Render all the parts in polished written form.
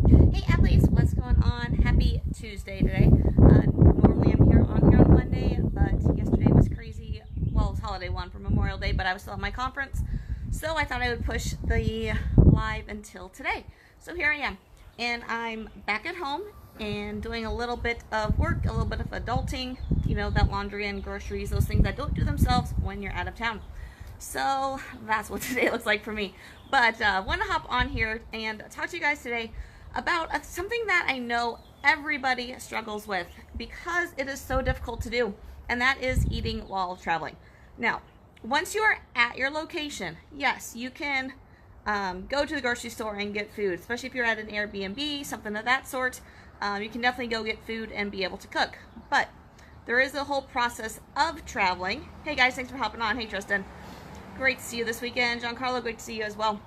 Hey athletes, what's going on? Happy Tuesday today. Normally I'm here on Monday, but yesterday was crazy. Well, it's holiday one for Memorial Day, but I was still at my conference. So I thought I would push the live until today. So here I am. And I'm back at home and doing a little bit of work, a little bit of adulting, you know, that laundry and groceries, those things that don't do themselves when you're out of town. So that's what today looks like for me. But I want to hop on here and talk to you guys today about something that I know everybody struggles with because it is so difficult to do, and that is eating while traveling. Now, once you are at your location, yes, you can go to the grocery store and get food, especially if you're at an Airbnb, something of that sort. You can definitely go get food and be able to cook. But there is a whole process of traveling. Hey guys, thanks for hopping on. Hey Tristan. Great to see you this weekend. Giancarlo, great to see you as well.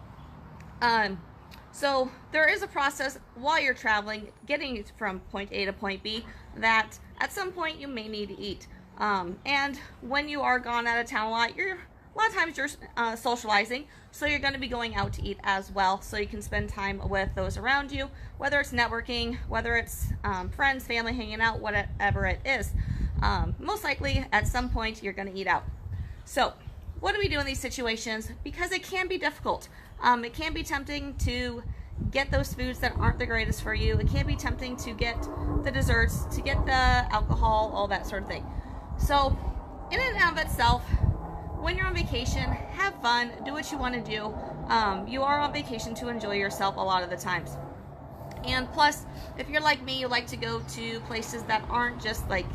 So there is a process while you're traveling, getting from point A to point B, that at some point you may need to eat. And when you are gone out of town a lot of times you're socializing, so you're going to be going out to eat as well, so you can spend time with those around you, whether it's networking, whether it's friends, family, hanging out, whatever it is. Most likely at some point you're going to eat out. So what do we do in these situations? Because it can be difficult. It can be tempting to get those foods that aren't the greatest for you. It can be tempting to get the desserts, to get the alcohol, all that sort of thing. So in and of itself, when you're on vacation, have fun, do what you want to do. You are on vacation to enjoy yourself a lot of the times. And plus, if you're like me, you like to go to places that aren't just like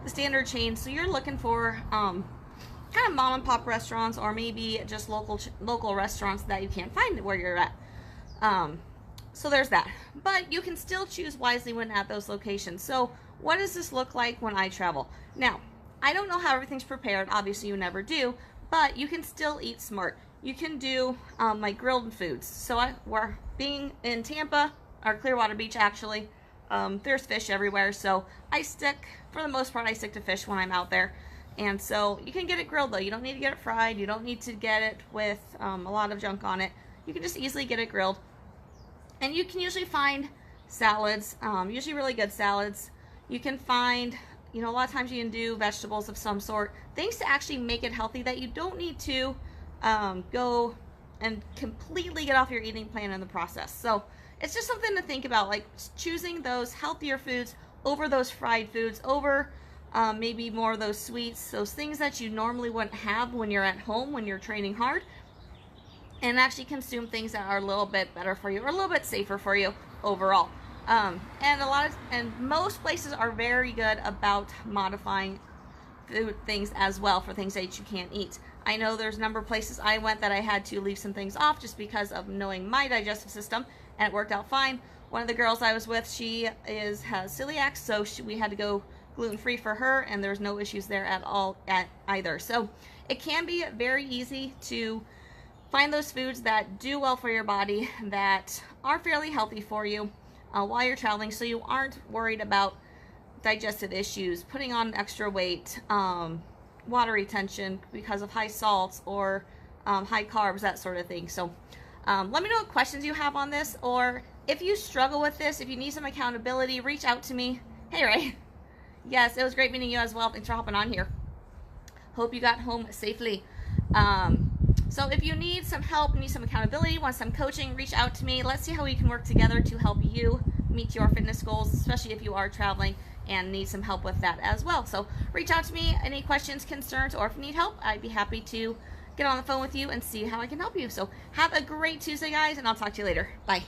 the standard chains, so you're looking for kind of mom and pop restaurants, or maybe just local restaurants that you can't find where you're at. So there's that. But you can still choose wisely when at those locations. So what does this look like when I travel? Now, I don't know how everything's prepared. Obviously, you never do. But you can still eat smart. You can do like grilled foods. So we're being in Tampa, or Clearwater Beach actually. There's fish everywhere. So for the most part, I stick to fish when I'm out there. And so you can get it grilled though. You don't need to get it fried. You don't need to get it with a lot of junk on it. You can just easily get it grilled. And you can usually find salads, usually really good salads. You can find, a lot of times you can do vegetables of some sort. Things to actually make it healthy that you don't need to go and completely get off your eating plan in the process. So it's just something to think about, like choosing those healthier foods over those fried foods, over maybe more of those sweets, those things that you normally wouldn't have when you're at home, when you're training hard, and actually consume things that are a little bit better for you, or a little bit safer for you overall. And most places are very good about modifying food things as well for things that you can't eat. I know there's a number of places I went that I had to leave some things off just because of knowing my digestive system, and it worked out fine. One of the girls I was with, she has celiac, so we had to go gluten-free for her, and there's no issues there at all either. So it can be very easy to find those foods that do well for your body, that are fairly healthy for you while you're traveling, so you aren't worried about digestive issues, putting on extra weight, water retention because of high salts or high carbs, that sort of thing. So let me know what questions you have on this, or if you struggle with this, if you need some accountability, reach out to me. Hey Ray. Yes, it was great meeting you as well. Thanks for hopping on here. Hope you got home safely. So if you need some help, need some accountability, want some coaching, reach out to me. Let's see how we can work together to help you meet your fitness goals, especially if you are traveling and need some help with that as well. So reach out to me, any questions, concerns, or if you need help, I'd be happy to get on the phone with you and see how I can help you. So have a great Tuesday, guys, and I'll talk to you later. Bye.